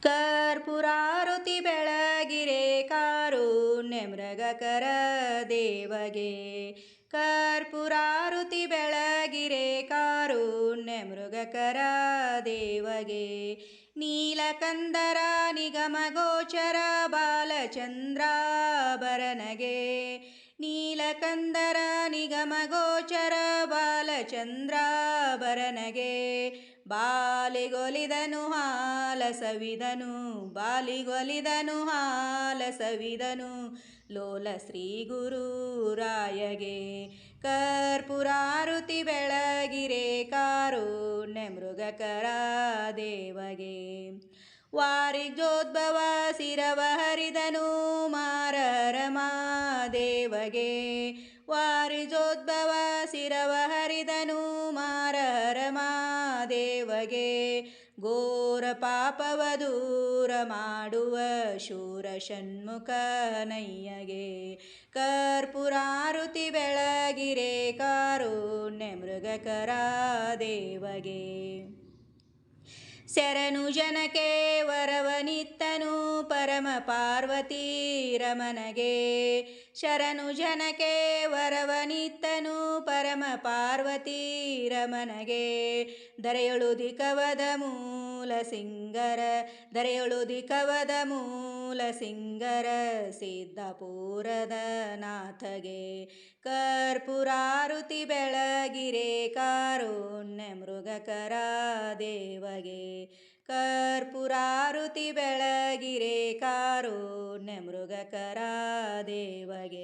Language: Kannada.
ಕರ್ಪೂರಾರುತಿ ಬೆಳಗಿರೆ ಕಾರುಣ್ಯ ಮೃಗಕರ ದೇವಗೆ. ಕರ್ಪೂರಾರುತಿ ಬೆಳಗಿರೆ ಕಾರುಣ್ಯ ಮೃಗಕರ ದೇವಗೆ. ನೀಲಕಂದರ ನಿಗಮ ಗೋಚರ ಬಾಲಚಂದ್ರಾಭರಣಗೆ. ನೀಲಕಂದರ ನಿಗಮ ಗೋಚರ ಬಾಲಚಂದ್ರಾಭರಣಗೆ. ಬಾಲಿಗೊಲಿದನು ಹಾಲ ಸವಿದನು, ಬಾಲಿಗೊಲಿದನು ಹಾಲ ಸವಿದನು, ಲೋಲ ಶ್ರೀ ಗುರುರಾಯಗೆ. ಕರ್ಪೂರಾರುತಿ ಬೆಳಗಿರೆ ಕಾರುಣ್ಯ ಮೃಗಕರ ದೇವಗೆ. ವಾರಿಜೋದ್ಭವ ಶಿರವ ಹರಿದನು ಮಾರಹರ ಮಹಾದೇವಗೆ. ವಾರಿಜೋದ್ಭವ ಶಿರವ ಹರಿದನು ಮಾರಹರ ಮಹಾದೇವಗೆ. ಘೋರ ಪಾಪವ ದೂರ ಮಾಡುವ ಶೂರ ಷಣ್ಮುಖನಯ್ಯಗೆ. ಕರ್ಪೂರಾರುತಿ ಬೆಳಗಿರೆ ಕಾರುಣ್ಯ ಮೃಗಕರ ದೇವಗೆ. ಶರಣು ಜನಕ್ಕೆ ವರವನಿತ್ತನು ಪರಮ ಪಾರ್ವತಿ ರಮನಗೆ. ಶರಣು ಜನಕ್ಕೆ ವರವನಿತ್ತನು ಪರಮ ಪಾರ್ವತಿ ರಮನಗೆ. ಧರೆಯೊಳುದಿಕವದ ಮೂಲ ಸಿಂಗರ, ಧರೆಯೊಳುದಿಕವದ ಮೂಲ ಸಿಂಗರ, ಸಿದ್ಧಪುರದ ನಾಥಗೆ. ಕರ್ಪೂರಾರುತಿ ಬೆಳಗಿರೆ ಕಾರುಣ್ಯ ಮೃಗಕರ ದೇವಗೆ. ಕರ್ಪೂರಾರುತಿ ಬೆಳಗಿರೆ ಕಾರುಣ್ಯ ಮೃಗಕರ ದೇವಗೆ.